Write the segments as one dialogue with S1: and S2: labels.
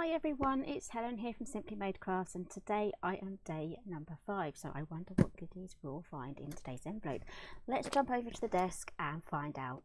S1: Hi everyone, it's Helen here from Simply Made Crafts, and today I am day number 5, so I wonder what goodies we'll find in today's envelope. Let's jump over to the desk and find out.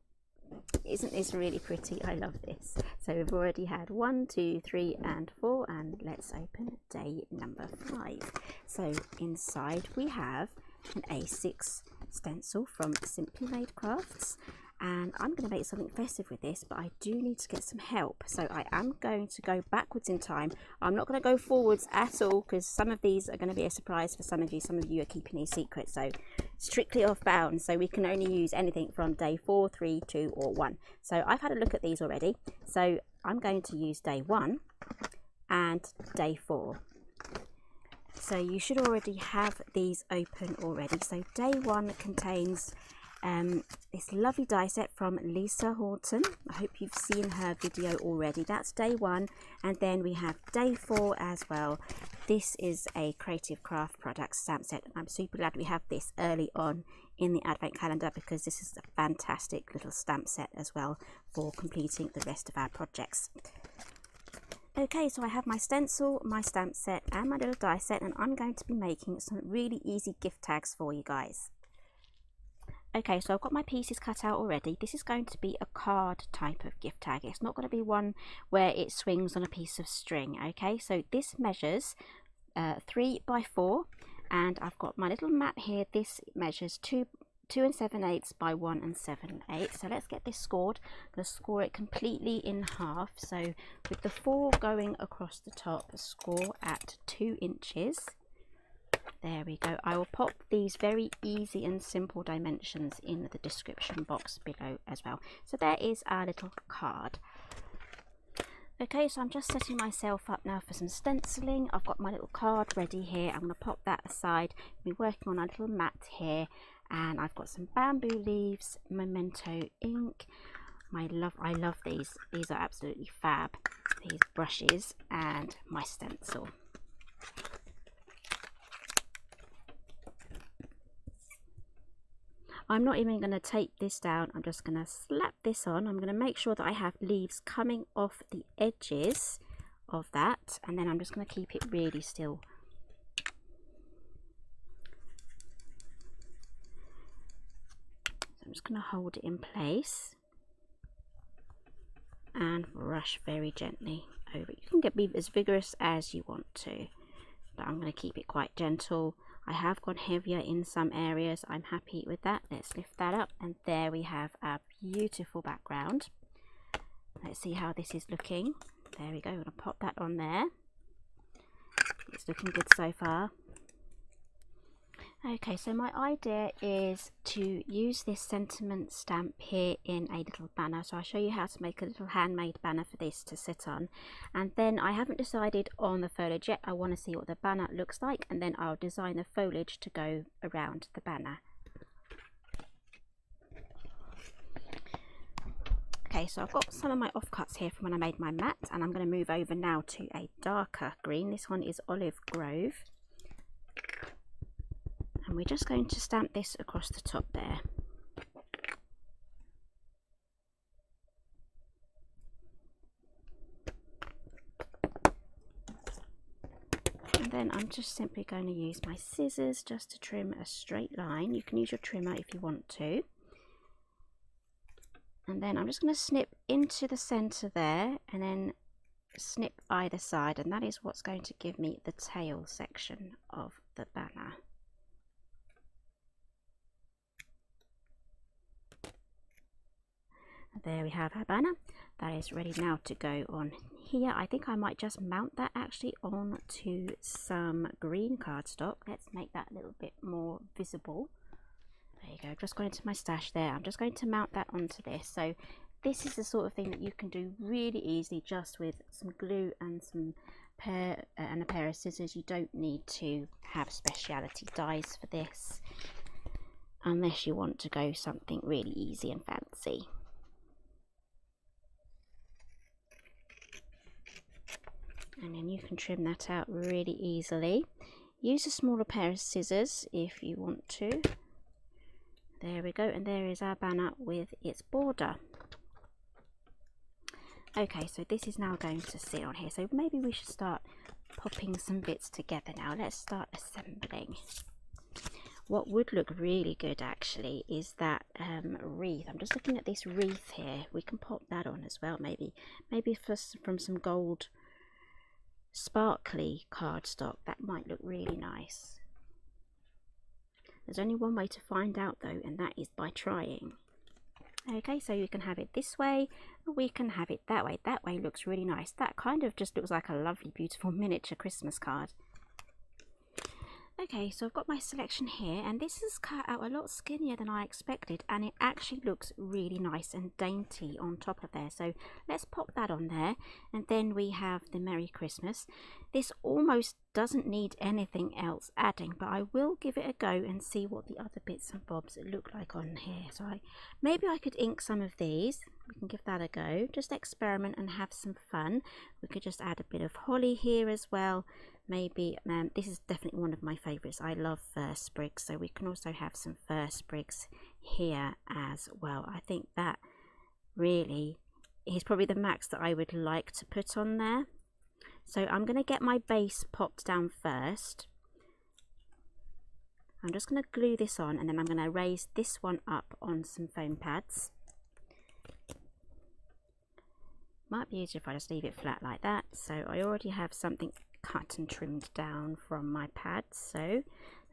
S1: Isn't this really pretty? I love this. So we've already had 1, 2, 3 and 4, and let's open day number 5. So inside we have an A6 stencil from Simply Made Crafts. And I'm going to make something festive with this, but I do need to get some help. So I am going to go backwards in time. I'm not going to go forwards at all, because some of these are going to be a surprise for some of you. Some of you are keeping these secrets, so strictly off bounds. So we can only use anything from day 4, 3, 2 or 1. So I've had a look at these already. So I'm going to use day 1 and day 4. So you should already have these open already. So day 1 contains this lovely die set from Lisa Horton. I hope you've seen her video already. That's day 1, and then we have day 4 as well. This is a Creative Craft Products stamp set, and I'm super glad we have this early on in the Advent Calendar, because this is a fantastic little stamp set as well for completing the rest of our projects. Okay, so I have my stencil, my stamp set and my little die set, and I'm going to be making some really easy gift tags for you guys. Okay, so I've got my pieces cut out already. This is going to be a card type of gift tag. It's not going to be one where it swings on a piece of string. Okay, so this measures 3 by 4, and I've got my little mat here. This measures 2 7/8 by 1 7/8. So let's get this scored. I'm going to score it completely in half. So with the 4 going across the top, score at 2 inches. There we go. I will pop these very easy and simple dimensions in the description box below as well. So there is our little card. Okay, so I'm just setting myself up now for some stenciling. I've got my little card ready here. I'm going to pop that aside. I'll be working on a little mat here, and I've got some bamboo leaves, memento ink. I love these. These are absolutely fab. These brushes and my stencil. I'm not even going to tape this down. I'm just going to slap this on. I'm going to make sure that I have leaves coming off the edges of that, and then I'm just going to keep it really still. So I'm just going to hold it in place and brush very gently over it. You can be as vigorous as you want to, but I'm going to keep it quite gentle. I have gone heavier in some areas. I'm happy with that. Let's lift that up, and there we have our beautiful background. Let's see how this is looking. There we go. I'm going to pop that on there. It's looking good so far. Okay, so my idea is to use this sentiment stamp here in a little banner. So I'll show you how to make a little handmade banner for this to sit on. And then I haven't decided on the foliage yet. I want to see what the banner looks like, and then I'll design the foliage to go around the banner. Okay, so I've got some of my offcuts here from when I made my mat, and I'm going to move over now to a darker green. This one is Olive Grove. And we're just going to stamp this across the top there. And then I'm just simply going to use my scissors just to trim a straight line. You can use your trimmer if you want to. And then I'm just going to snip into the center there, and then snip either side, and that is what's going to give me the tail section of the banner. There we have our banner. That is ready now to go on here. I think I might just mount that actually on to some green cardstock. Let's make that a little bit more visible. There you go. Just going into my stash there. I'm just going to mount that onto this. So this is the sort of thing that you can do really easily just with some glue and a pair of scissors. You don't need to have speciality dies for this, unless you want to go something really easy and fancy. And then you can trim that out really easily. Use a smaller pair of scissors if you want to. There we go, and there is our banner with its border. Okay, so this is now going to sit on here, so maybe we should start popping some bits together now. Let's start assembling. What would look really good actually is that wreath. I'm just looking at this wreath here. We can pop that on as well, maybe from some gold sparkly cardstock. That might look really nice. There's only one way to find out though, and that is by trying. Okay, so you can have it this way, or we can have it that way. That way looks really nice. That kind of just looks like a lovely, beautiful miniature Christmas card. Okay, so I've got my selection here, and this is cut out a lot skinnier than I expected, and it actually looks really nice and dainty on top of there. So let's pop that on there, and then we have the Merry Christmas. This almost doesn't need anything else adding, but I will give it a go and see what the other bits and bobs look like on here. So maybe I could ink some of these. We can give that a go, just experiment and have some fun. We could just add a bit of holly here as well. Maybe this is definitely one of my favorites. I love fir sprigs, so we can also have some fir sprigs here as well. I think that really is probably the max that I would like to put on there. So I'm going to get my base popped down first. I'm just going to glue this on, and then I'm going to raise this one up on some foam pads. Might be easier if I just leave it flat like that. So I already have something cut and trimmed down from my pads, so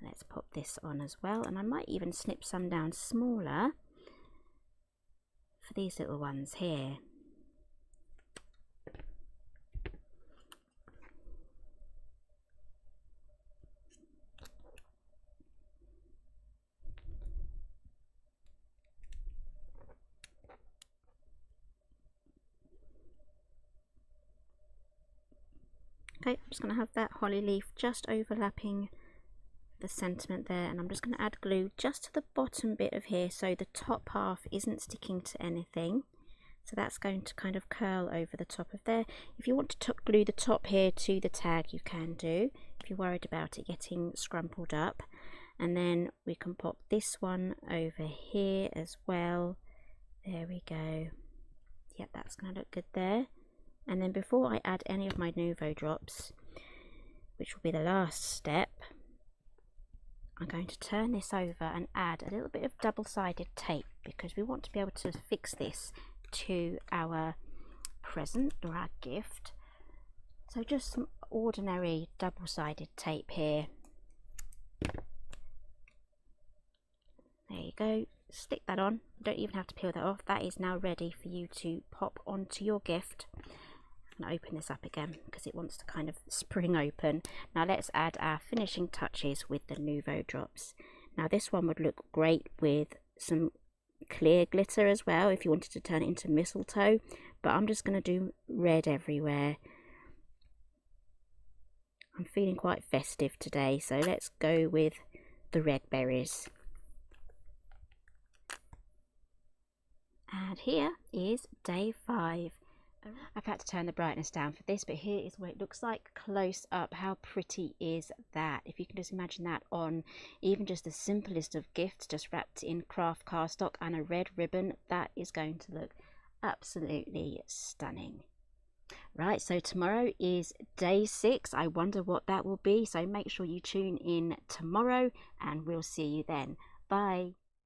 S1: let's pop this on as well, and I might even snip some down smaller for these little ones here. Okay, I'm just going to have that holly leaf just overlapping the sentiment there, and I'm just going to add glue just to the bottom bit of here so the top half isn't sticking to anything. So that's going to kind of curl over the top of there. If you want to glue the top here to the tag, you can do, if you're worried about it getting scrumpled up. And then we can pop this one over here as well. There we go. Yep, that's going to look good there. And then before I add any of my Nuvo drops, which will be the last step, I'm going to turn this over and add a little bit of double-sided tape, because we want to be able to fix this to our present or our gift. So just some ordinary double-sided tape here. There you go. Stick that on. You don't even have to peel that off. That is now ready for you to pop onto your gift. I'm going to open this up again because it wants to kind of spring open. Now let's add our finishing touches with the Nuvo drops. Now this one would look great with some clear glitter as well if you wanted to turn it into mistletoe, but I'm just going to do red everywhere. I'm feeling quite festive today, so let's go with the red berries. And here is day 5. I've had to turn the brightness down for this, but here is what it looks like close up. How pretty is that? If you can just imagine that on even just the simplest of gifts, just wrapped in craft cardstock and a red ribbon, that is going to look absolutely stunning. Right, so tomorrow is day 6. I wonder what that will be, so make sure you tune in tomorrow and we'll see you then. Bye.